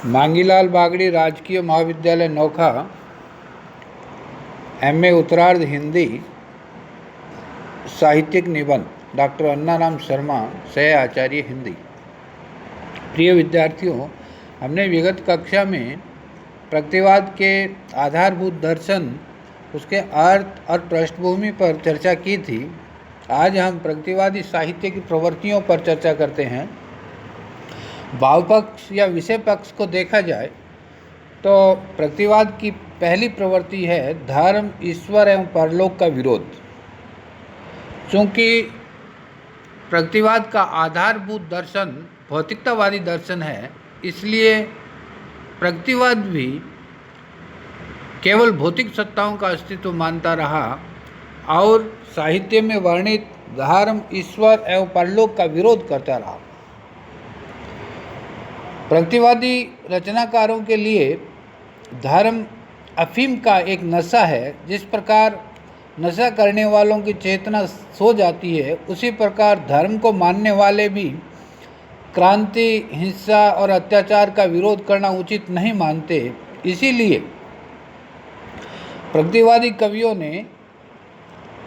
मांगीलाल बागड़ी राजकीय महाविद्यालय नोखा, एमए उत्तरार्ध हिंदी, साहित्यिक निबंध, डॉक्टर अन्नाराम शर्मा, सह आचार्य हिंदी। प्रिय विद्यार्थियों, हमने विगत कक्षा में प्रगतिवाद के आधारभूत दर्शन, उसके अर्थ और पृष्ठभूमि पर चर्चा की थी। आज हम प्रगतिवादी साहित्य की प्रवृत्तियों पर चर्चा करते हैं। भाव पक्ष या विषय पक्ष को देखा जाए तो प्रगतिवाद की पहली प्रवृत्ति है धर्म, ईश्वर एवं परलोक का विरोध। चूँकि प्रगतिवाद का आधारभूत दर्शन भौतिकतावादी दर्शन है, इसलिए प्रगतिवाद भी केवल भौतिक सत्ताओं का अस्तित्व मानता रहा और साहित्य में वर्णित धर्म, ईश्वर एवं परलोक का विरोध करता रहा। प्रगतिवादी रचनाकारों के लिए धर्म अफीम का एक नशा है। जिस प्रकार नशा करने वालों की चेतना सो जाती है, उसी प्रकार धर्म को मानने वाले भी क्रांति, हिंसा और अत्याचार का विरोध करना उचित नहीं मानते। इसीलिए प्रगतिवादी कवियों ने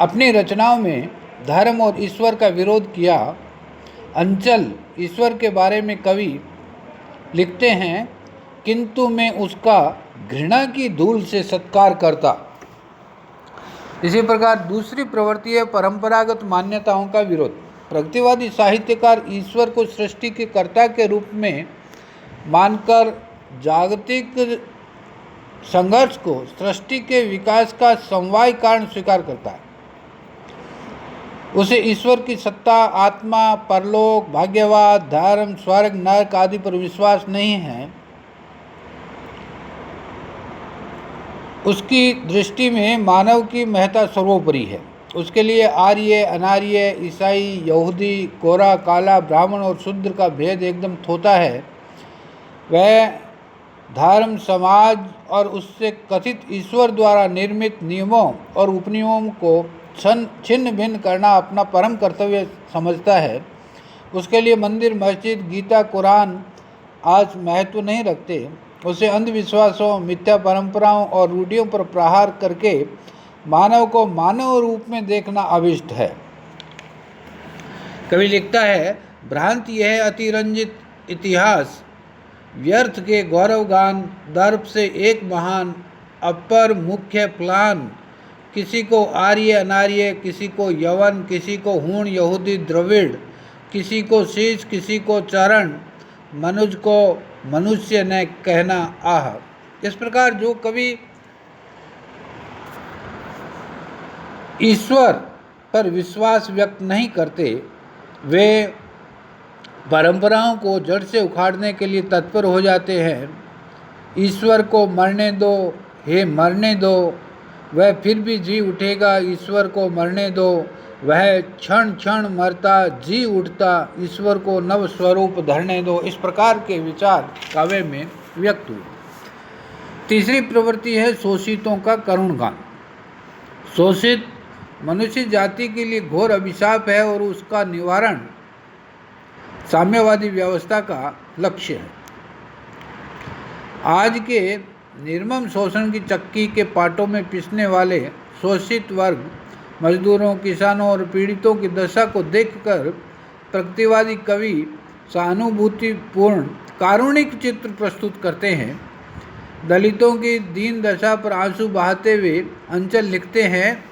अपनी रचनाओं में धर्म और ईश्वर का विरोध किया। अंचल ईश्वर के बारे में कवि लिखते हैं, किंतु मैं उसका घृणा की धूल से सत्कार करता। इसी प्रकार दूसरी प्रवृत्ति है परंपरागत मान्यताओं का विरोध। प्रगतिवादी साहित्यकार ईश्वर को सृष्टि के कर्ता के रूप में मानकर जागतिक संघर्ष को सृष्टि के विकास का समवाय कारण स्वीकार करता है। उसे ईश्वर की सत्ता, आत्मा, परलोक, भाग्यवाद, धर्म, स्वर्ग, नरक आदि पर विश्वास नहीं है। उसकी दृष्टि में मानव की महत्ता सर्वोपरि है। उसके लिए आर्य, अनार्य, ईसाई, यहूदी, कोरा, काला, ब्राह्मण और शूद्र का भेद एकदम थोथा है। वह धर्म, समाज और उससे कथित ईश्वर द्वारा निर्मित नियमों और उपनियमों को छिन्न भिन्न करना अपना परम कर्तव्य समझता है। उसके लिए मंदिर, मस्जिद, गीता, कुरान आज महत्व नहीं रखते। उसे अंधविश्वासों, मिथ्या परंपराओं और रूढ़ियों पर प्रहार करके मानव को मानव रूप में देखना अभिष्ट है। कवि लिखता है, भ्रांति यह अतिरंजित इतिहास, व्यर्थ के गौरवगान, दर्प से एक महान अपर मुख्य प्लान, किसी को आर्य अनार्य, किसी को यवन, किसी को हूण, यहूदी, द्रविड़, किसी को शीश, किसी को चरण, मनुज को मनुष्य ने कहना आह। इस प्रकार जो कवि ईश्वर पर विश्वास व्यक्त नहीं करते, वे परंपराओं को जड़ से उखाड़ने के लिए तत्पर हो जाते हैं। ईश्वर को मरने दो, हे मरने दो, वह फिर भी जी उठेगा। ईश्वर को मरने दो, वह क्षण क्षण मरता जी उठता। ईश्वर को नव स्वरूप धरने दो। इस प्रकार के विचार काव्य में व्यक्त हुए। तीसरी प्रवृत्ति है शोषितों का करुण गान। शोषित मनुष्य जाति के लिए घोर अभिशाप है और उसका निवारण साम्यवादी व्यवस्था का लक्ष्य है। आज के निर्मम शोषण की चक्की के पाटों में पिसने वाले शोषित वर्ग, मजदूरों, किसानों और पीड़ितों की दशा को देखकर प्रगतिवादी कवि सहानुभूतिपूर्ण कारुणिक चित्र प्रस्तुत करते हैं। दलितों की दीन दशा पर आंसू बहाते हुए अंचल लिखते हैं,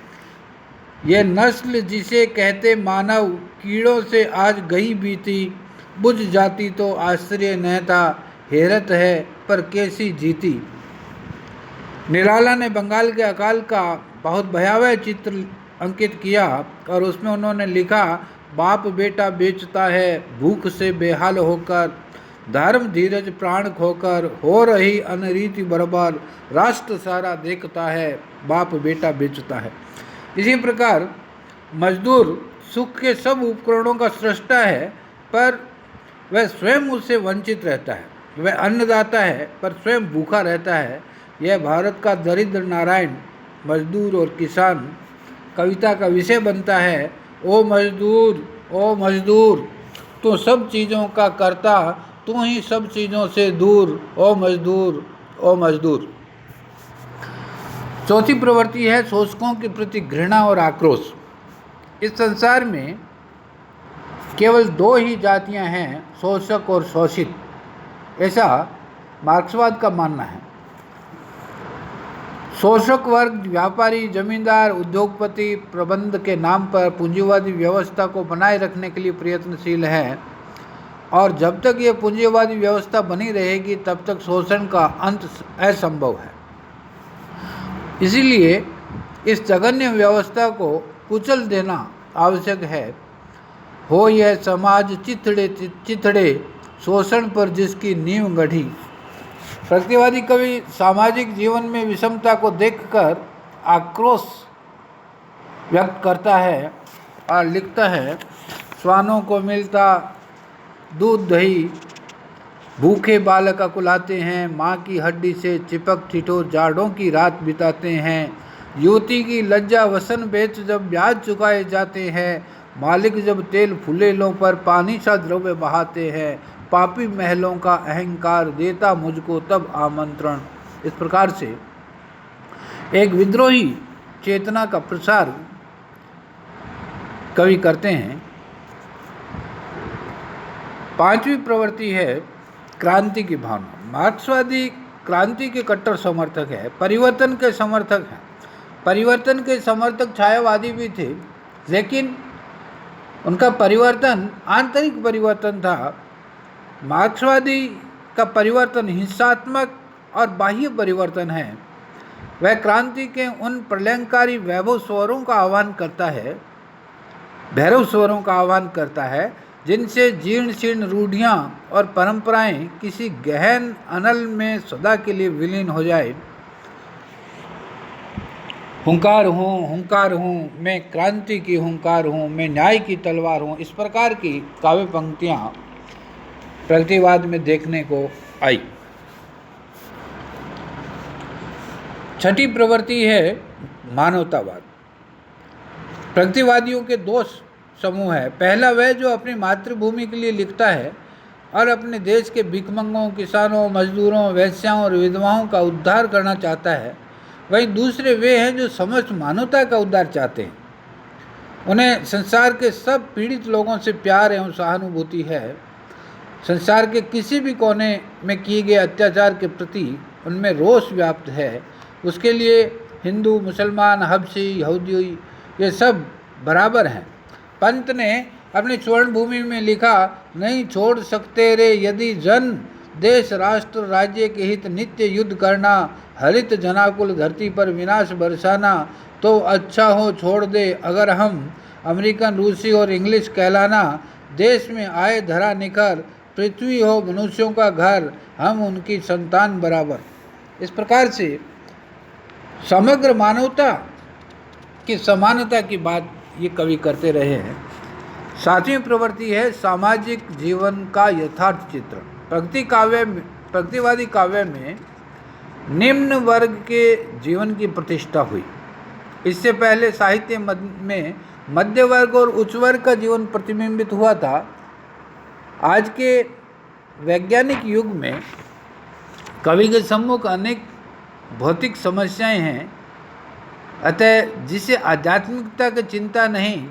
यह नस्ल जिसे कहते मानव, कीड़ों से आज गई बीती, बुझ जाती तो आश्चर्य न था, हैरत है पर कैसी जीती। निराला ने बंगाल के अकाल का बहुत भयावह चित्र अंकित किया और उसमें उन्होंने लिखा, बाप बेटा बेचता है भूख से बेहाल होकर, धर्म धीरज प्राण खोकर, हो रही अनरीति बर्बाद, राष्ट्र सारा देखता है, बाप बेटा बेचता है। इसी प्रकार मजदूर सुख के सब उपकरणों का सृष्टा है, पर वह स्वयं उससे वंचित रहता है। वह अन्नदाता है पर स्वयं भूखा रहता है। यह भारत का दरिद्र नारायण मजदूर और किसान कविता का विषय बनता है। ओ मजदूर, ओ मजदूर, तो सब चीज़ों का कर्ता, तू ही सब चीज़ों से दूर, ओ मजदूर, ओ मजदूर। चौथी प्रवृत्ति है शोषकों के प्रति घृणा और आक्रोश। इस संसार में केवल दो ही जातियां हैं, शोषक और शोषित, ऐसा मार्क्सवाद का मानना है। शोषक वर्ग व्यापारी, जमींदार, उद्योगपति प्रबंध के नाम पर पूंजीवादी व्यवस्था को बनाए रखने के लिए प्रयत्नशील है, और जब तक ये पूंजीवादी व्यवस्था बनी रहेगी तब तक शोषण का अंत असंभव है। इसीलिए इस जघन्य व्यवस्था को कुचल देना आवश्यक है। हो यह समाज चिथड़े चिथड़े शोषण पर जिसकी नींव गढ़ी। प्रतिवादी कवि सामाजिक जीवन में विषमता को देखकर आक्रोश व्यक्त करता है और लिखता है, श्वानों को मिलता दूध दही, भूखे बालक अकुलाते हैं, माँ की हड्डी से चिपक ठिठुर जाड़ों की रात बिताते हैं। युवती की लज्जा वसन बेच जब ब्याज चुकाए जाते हैं, मालिक जब तेल फुलेलों पर पानी सा द्रव्य बहाते हैं, पापी महलों का अहंकार देता मुझको तब आमंत्रण। इस प्रकार से एक विद्रोही चेतना का प्रसार कवि करते हैं। पांचवी प्रवृत्ति है क्रांति की भावना। मार्क्सवादी क्रांति के कट्टर समर्थक है, परिवर्तन के समर्थक हैं। परिवर्तन के समर्थक छायावादी भी थे, लेकिन उनका परिवर्तन आंतरिक परिवर्तन था। मार्क्सवादी का परिवर्तन हिंसात्मक और बाह्य परिवर्तन है। वह क्रांति के उन प्रलयंकारी वैभव स्वरों का आह्वान करता है, भैरव स्वरों का आह्वान करता है, जिनसे जीर्ण शीर्ण रूढ़ियाँ और परंपराएं किसी गहन अनल में सदा के लिए विलीन हो जाए। हुंकार हूँ, मैं क्रांति की हुंकार हूँ, मैं न्याय की तलवार हूँ। इस प्रकार की काव्य पंक्तियाँ प्रतिवाद में देखने को आई। छठी प्रवृत्ति है मानवतावाद। प्रतिवादियों के दो समूह है। पहला वह जो अपनी मातृभूमि के लिए लिखता है और अपने देश के भिखमंगों, किसानों, मजदूरों, वैश्याओं और विधवाओं का उद्धार करना चाहता है। वहीं दूसरे वे हैं जो समस्त मानवता का उद्धार चाहते हैं। उन्हें संसार के सब पीड़ित लोगों से प्यार एवं सहानुभूति है। संसार के किसी भी कोने में किए गए अत्याचार के प्रति उनमें रोष व्याप्त है। उसके लिए हिंदू, मुसलमान, हबशी, यहूदी ये सब बराबर हैं। पंत ने अपनी स्वर्ण भूमि में लिखा, नहीं छोड़ सकते रे यदि जन, देश राष्ट्र राज्य के हित नित्य युद्ध करना, हरित जनाकुल धरती पर विनाश बरसाना, तो अच्छा हो छोड़ दे अगर हम अमेरिकन, रूसी और इंग्लिश कहलाना। देश में आए धरा निखर, पृथ्वी हो मनुष्यों का घर, हम उनकी संतान बराबर। इस प्रकार से समग्र मानवता की समानता की बात ये कवि करते रहे हैं। सातवीं प्रवृत्ति है सामाजिक जीवन का यथार्थ चित्र। प्रतिवादी काव्य में निम्न वर्ग के जीवन की प्रतिष्ठा हुई। इससे पहले साहित्य में मध्य वर्ग और उच्च वर्ग का जीवन प्रतिबिंबित हुआ था। आज के वैज्ञानिक युग में कवि के सम्मुख अनेक भौतिक समस्याएं हैं, अतः जिसे आध्यात्मिकता की चिंता नहीं,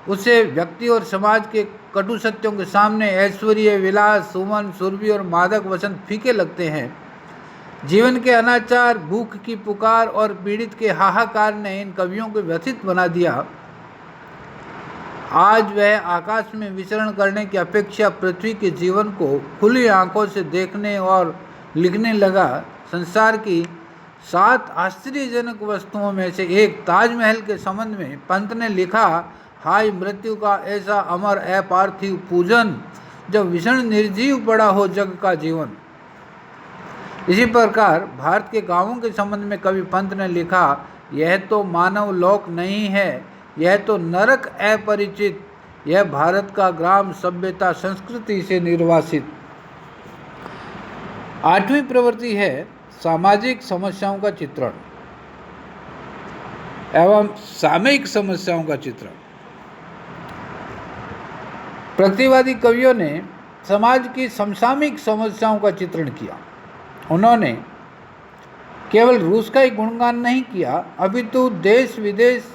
उसे व्यक्ति और समाज के कटु सत्यों के सामने ऐश्वर्य, विलास, सुमन, सुरभि और मादक वसंत फीके लगते हैं। जीवन के अनाचार, भूख की पुकार और पीड़ित के हाहाकार ने इन कवियों को व्यथित बना दिया। आज वह आकाश में विचरण करने की अपेक्षा पृथ्वी के जीवन को खुली आंखों से देखने और लिखने लगा। संसार की 7 आश्चर्यजनक वस्तुओं में से एक ताजमहल के संबंध में पंत ने लिखा, हाय मृत्यु का ऐसा अमर अपार्थिव पूजन, जब विषण निर्जीव पड़ा हो जग का जीवन। इसी प्रकार भारत के गांवों के संबंध में कवि पंत ने लिखा, यह तो मानव लोक नहीं है, यह तो नरक अपरिचित, यह भारत का ग्राम सभ्यता संस्कृति से निर्वासित। आठवीं प्रवृत्ति है सामाजिक समस्याओं का चित्रण एवं सामयिक समस्याओं का चित्रण। प्रतिवादी कवियों ने समाज की समसामयिक समस्याओं का चित्रण किया। उन्होंने केवल रूस का ही गुणगान नहीं किया, अपितु देश विदेश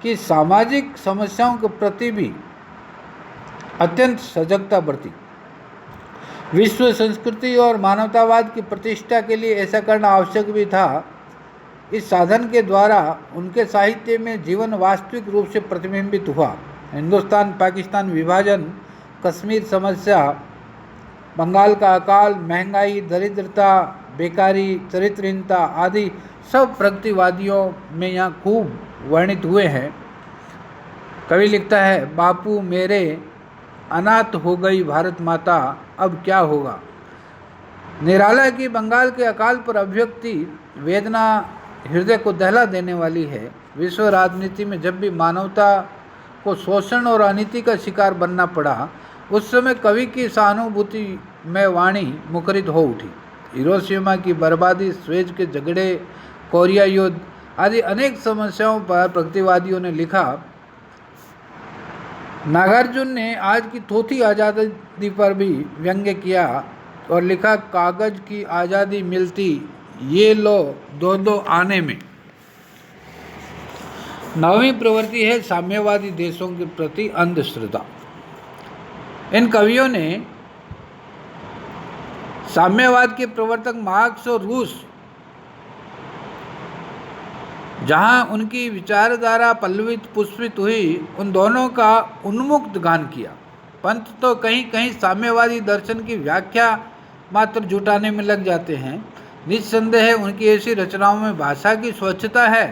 की सामाजिक समस्याओं के प्रति भी अत्यंत सजगता बरती। विश्व संस्कृति और मानवतावाद की प्रतिष्ठा के लिए ऐसा करना आवश्यक भी था। इस साधन के द्वारा उनके साहित्य में जीवन वास्तविक रूप से प्रतिबिंबित हुआ। हिंदुस्तान पाकिस्तान विभाजन, कश्मीर समस्या, बंगाल का अकाल, महंगाई, दरिद्रता, बेकारी, चरित्रहीनता आदि सब प्रगतिवादियों में यहाँ खूब वर्णित हुए हैं। कवि लिखता है, बापू मेरे अनाथ हो गई भारत माता, अब क्या होगा। निराला की बंगाल के अकाल पर अभिव्यक्ति वेदना हृदय को दहला देने वाली है। विश्व राजनीति में जब भी मानवता को शोषण और अनीति का शिकार बनना पड़ा, उस समय कवि की सहानुभूति में वाणी मुखरित हो उठी। हिरोशिमा की बर्बादी, स्वेज के झगड़े, कोरिया युद्ध आदि अनेक समस्याओं पर प्रगतिवादियों ने लिखा। नागार्जुन ने आज की थोथी आज़ादी पर भी व्यंग्य किया और लिखा, कागज की आज़ादी मिलती ये लो दो दो आने में। नौवीं प्रवृत्ति है साम्यवादी देशों के प्रति अंधश्रद्धा। इन कवियों ने साम्यवाद के प्रवर्तक मार्क्स और रूस, जहां उनकी विचारधारा पल्लवित पुष्पित हुई, उन दोनों का उन्मुक्त गान किया। पंत तो कहीं कहीं साम्यवादी दर्शन की व्याख्या मात्र जुटाने में लग जाते हैं। निस्संदेह उनकी ऐसी रचनाओं में भाषा की स्वच्छता है,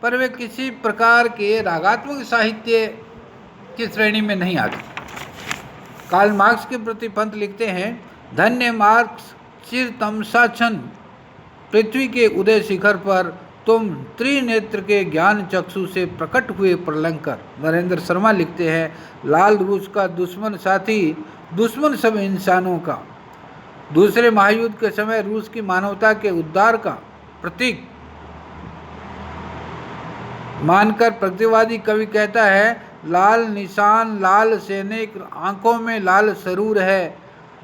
पर वे किसी प्रकार के रागात्मक साहित्य की श्रेणी में नहीं आते। कार्ल मार्क्स के प्रति पंत लिखते हैं, धन्य मार्क्स चिर तमसाछन, पृथ्वी के उदय शिखर पर तुम त्रिनेत्र के ज्ञान चक्षु से प्रकट हुए प्रलंकर। नरेंद्र शर्मा लिखते हैं, लाल रूस का दुश्मन साथी, दुश्मन सब इंसानों का। दूसरे महायुद्ध के समय रूस की मानवता के उद्धार का प्रतीक मानकर प्रगतिवादी कवि कहता है, लाल निशान लाल सैनिक, आंखों में लाल सरूर है,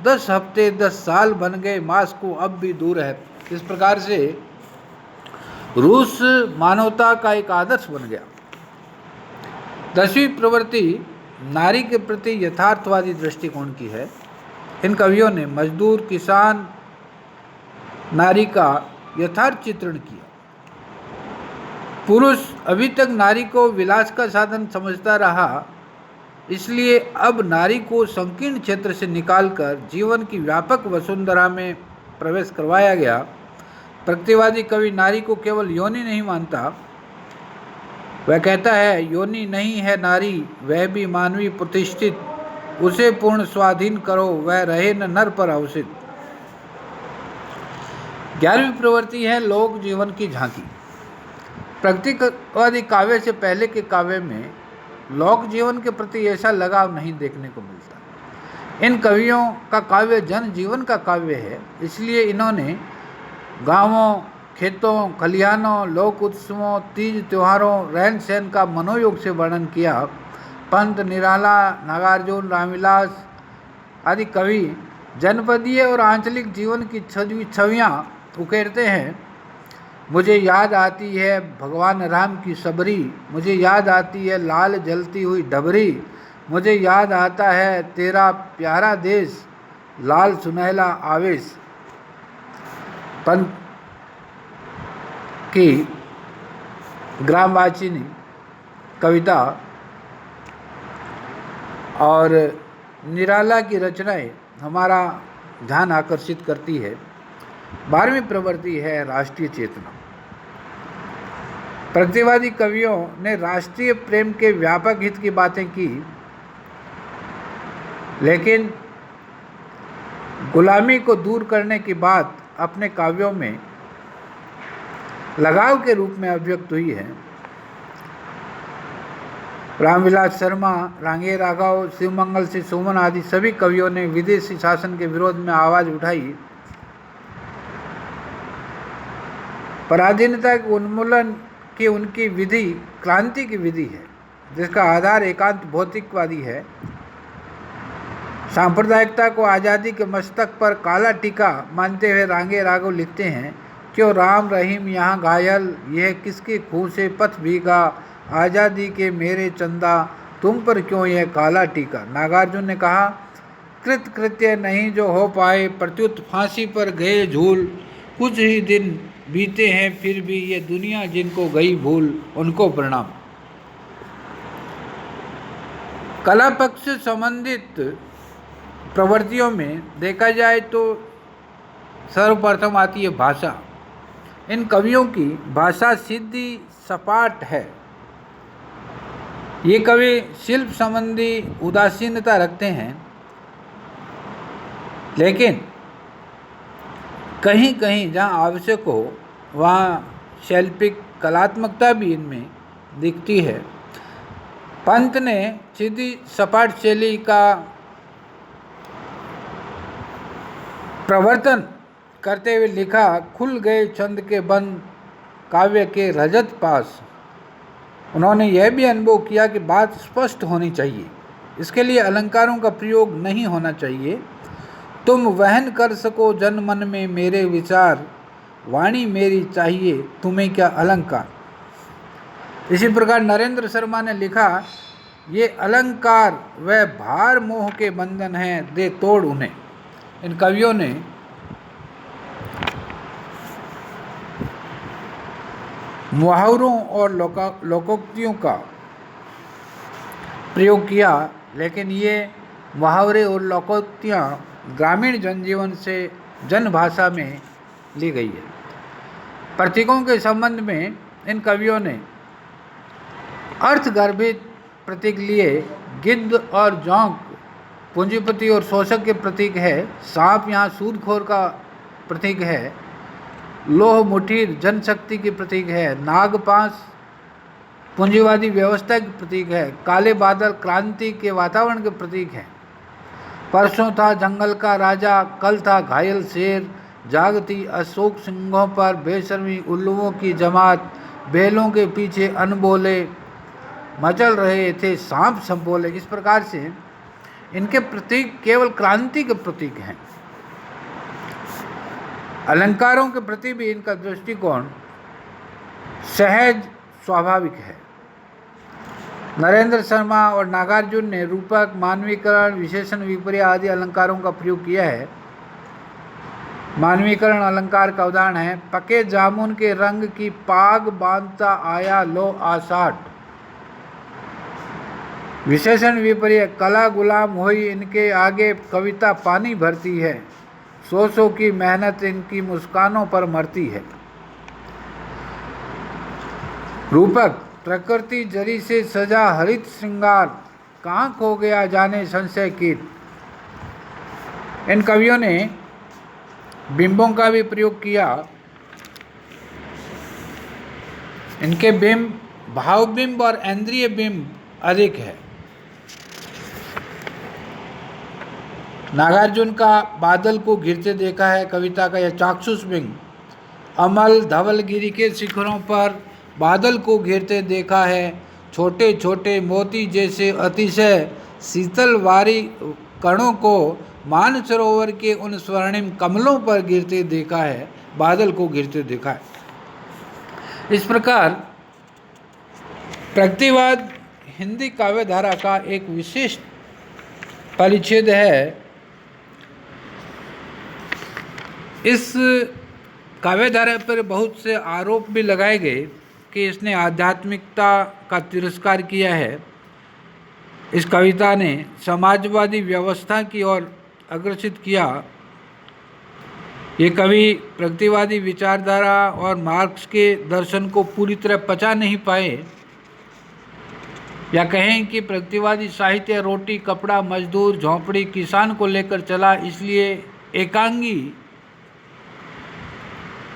10 हफ्ते 10 साल बन गए, मास्को अब भी दूर है। इस प्रकार से रूस मानवता का एक आदर्श बन गया। 10वीं प्रवृत्ति नारी के प्रति यथार्थवादी दृष्टिकोण की है। इन कवियों ने मजदूर, किसान, नारी का यथार्थ चित्रण किया। पुरुष अभी तक नारी को विलास का साधन समझता रहा, इसलिए अब नारी को संकीर्ण क्षेत्र से निकालकर जीवन की व्यापक वसुंधरा में प्रवेश करवाया गया। प्रगतिवादी कवि नारी को केवल योनि नहीं मानता, वह कहता है, योनि नहीं है नारी, वह भी मानवीय प्रतिष्ठित, उसे पूर्ण स्वाधीन करो, वह रहे न नर पर अवसित। 11वीं प्रवृत्ति है लोक जीवन की झांकी। प्रगतिवादी काव्य से पहले के काव्य में लोक जीवन के प्रति ऐसा लगाव नहीं देखने को मिलता। इन कवियों का काव्य जन जीवन का काव्य है, इसलिए इन्होंने गांवों, खेतों, खलिहानों, लोक उत्सवों, तीज त्योहारों, रहन सहन का मनोयोग से वर्णन किया। पंत, निराला, नागार्जुन, रामविलास आदि कवि जनपदीय और आंचलिक जीवन की छवियाँ उकेरते हैं। मुझे याद आती है भगवान राम की सबरी, मुझे याद आती है लाल जलती हुई डबरी, मुझे याद आता है तेरा प्यारा देश, लाल सुनहला आवेश। पंत की ग्रामवाचिनी कविता और निराला की रचनाएं हमारा ध्यान आकर्षित करती है। 12वीं प्रवृत्ति है राष्ट्रीय चेतना। प्रगतिवादी कवियों ने राष्ट्रीय प्रेम के व्यापक हित की बातें की, लेकिन गुलामी को दूर करने की बात अपने काव्यों में लगाव के रूप में अभिव्यक्त हुई है। रामविलास शर्मा, रांगे राघव, शिवमंगल सिंह सुमन आदि सभी कवियों ने विदेशी शासन के विरोध में आवाज उठाई। पराधीनता के उन्मूलन की उनकी विधि क्रांति की विधि है, जिसका आधार एकांत भौतिकवादी है। सांप्रदायिकता को आज़ादी के मस्तक पर काला टीका मानते हुए रांगे राघव लिखते हैं, क्यों राम रहीम यहाँ घायल, यह किसके खून से पथ भीगा, आज़ादी के मेरे चंदा तुम पर क्यों यह काला टीका। नागार्जुन ने कहा, कृत कृत्य नहीं जो हो पाए, प्रत्युत फांसी पर गए झूल, कुछ ही दिन बीते हैं फिर भी ये दुनिया जिनको गई भूल, उनको प्रणाम। कला पक्ष से संबंधित प्रवृत्तियों में देखा जाए तो सर्वप्रथम आती है भाषा। इन कवियों की भाषा सीधी सपाट है। ये कवि शिल्प संबंधी उदासीनता रखते हैं, लेकिन कहीं कहीं जहाँ आवश्यक हो वहाँ शैल्पिक कलात्मकता भी इनमें दिखती है। पंत ने सीधी सपाट शैली का प्रवर्तन करते हुए लिखा, खुल गए छंद के बंद काव्य के रजत पास। उन्होंने यह भी अनुभव किया कि बात स्पष्ट होनी चाहिए, इसके लिए अलंकारों का प्रयोग नहीं होना चाहिए। तुम वहन कर सको जन मन में मेरे विचार, वाणी मेरी चाहिए तुम्हें क्या अलंकार। इसी प्रकार नरेंद्र शर्मा ने लिखा, ये अलंकार व भार मोह के बंधन हैं, दे तोड़ उन्हें। इन कवियों ने मुहावरों और लोकोक्तियों का प्रयोग किया, लेकिन ये मुहावरे और लोकोक्तियाँ ग्रामीण जनजीवन से जनभाषा में ली गई है। प्रतीकों के संबंध में इन कवियों ने अर्थगर्भित प्रतीक लिए। गिद्ध और जोंक पूंजीपति और शोषक के प्रतीक है। सांप यहाँ सूदखोर का प्रतीक है। लोह मुठीर जनशक्ति की प्रतीक है। नागपाश पूंजीवादी व्यवस्था की प्रतीक है। काले बादल क्रांति के वातावरण के प्रतीक है। परसों था जंगल का राजा, कल था घायल शेर, जागती अशोक सिंहों पर बेशर्मी उल्लुओं की जमात, बैलों के पीछे अनबोले मचल रहे थे सांप संबोले। इस प्रकार से इनके प्रतीक केवल क्रांति के प्रतीक हैं। अलंकारों के प्रति भी इनका दृष्टिकोण सहज स्वाभाविक है। नरेंद्र शर्मा और नागार्जुन ने रूपक, मानवीकरण, विशेषण, विपर्य आदि अलंकारों का प्रयोग किया है। मानवीकरण अलंकार का उदाहरण है, पके जामुन के रंग की पाग बांधता आया लो आषाढ़। विशेषण विपर्य, कला गुलाम हुई इनके आगे कविता पानी भरती है, सौ सौ की मेहनत इनकी मुस्कानों पर मरती है। रूपक, प्रकृति जरी से सजा हरित श्रृंगार, कहाँ खो गया जाने संशय कीट। इन कवियों ने बिंबों का भी प्रयोग किया। इनके बिंब भावबिंब और इंद्रिय बिंब अधिक है। नागार्जुन का बादल को घिरते देखा है कविता का यह चाक्षुष बिंब। अमल धवलगिरी के शिखरों पर बादल को घिरते देखा है। छोटे छोटे मोती जैसे अतिशय शीतल वारी कणों को मानसरोवर के उन स्वर्णिम कमलों पर गिरते देखा है, बादल को गिरते देखा है। इस प्रकार प्रगतिवाद हिंदी काव्य धारा का एक विशिष्ट परिच्छेद है। इस काव्य धारा पर बहुत से आरोप भी लगाए गए कि इसने आध्यात्मिकता का तिरस्कार किया है। इस कविता ने समाजवादी व्यवस्था की ओर अग्रसित किया। ये कवि प्रगतिवादी विचारधारा और मार्क्स के दर्शन को पूरी तरह पचा नहीं पाए, या कहें कि प्रगतिवादी साहित्य रोटी कपड़ा मजदूर झोंपड़ी किसान को लेकर चला, इसलिए एकांगी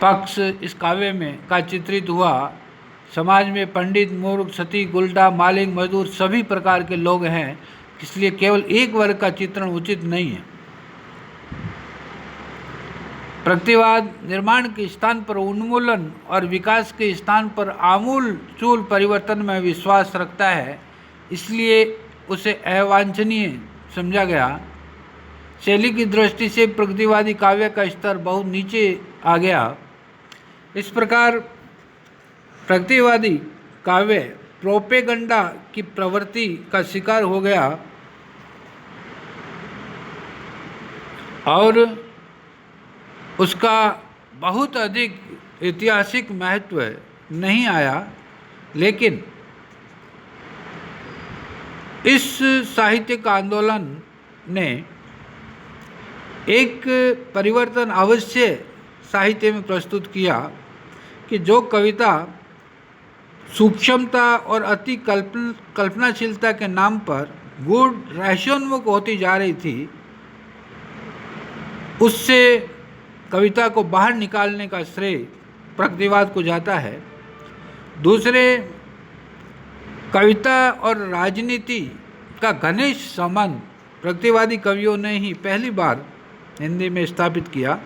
पक्ष इस काव्य में का चित्रित हुआ। समाज में पंडित, मूर्ख, सती, गुलडा, मालिक, मजदूर सभी प्रकार के लोग हैं, इसलिए केवल एक वर्ग का चित्रण उचित नहीं है। प्रगतिवाद निर्माण के स्थान पर उन्मूलन और विकास के स्थान पर आमूल चूल परिवर्तन में विश्वास रखता है, इसलिए उसे अवांछनीय समझा गया। शैली की दृष्टि से प्रगतिवादी काव्य का स्तर बहुत नीचे आ गया। इस प्रकार प्रगतिवादी काव्य प्रोपेगंडा की प्रवृत्ति का शिकार हो गया और उसका बहुत अधिक ऐतिहासिक महत्व नहीं आया। लेकिन इस साहित्यिक आंदोलन ने एक परिवर्तन अवश्य साहित्य में प्रस्तुत किया कि जो कविता सूक्ष्मता और अति कल्पनाशीलता के नाम पर गूढ़ रहस्योन्मुख होती जा रही थी, उससे कविता को बाहर निकालने का श्रेय प्रगतिवाद को जाता है। दूसरे, कविता और राजनीति का घनिष्ठ संबंध प्रगतिवादी कवियों ने ही पहली बार हिंदी में स्थापित किया।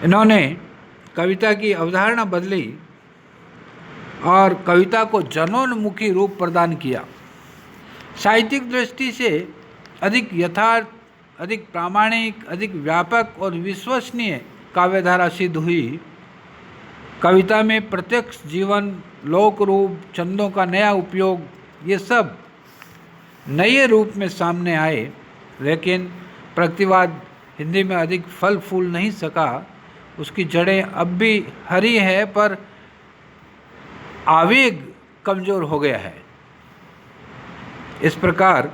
इन्होंने कविता की अवधारणा बदली और कविता को जनोन्मुखी रूप प्रदान किया। साहित्यिक दृष्टि से अधिक यथार्थ, अधिक प्रामाणिक, अधिक व्यापक और विश्वसनीय काव्यधारा सिद्ध हुई। कविता में प्रत्यक्ष जीवन, लोक रूप, छंदों का नया उपयोग, ये सब नए रूप में सामने आए। लेकिन प्रगतिवाद हिंदी में अधिक फल फूल नहीं सका। उसकी जड़ें अब भी हरी है, पर आवेग कमजोर हो गया है। इस प्रकार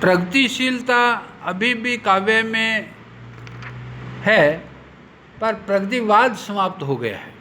प्रगतिशीलता अभी भी काव्य में है, पर प्रगतिवाद समाप्त हो गया है।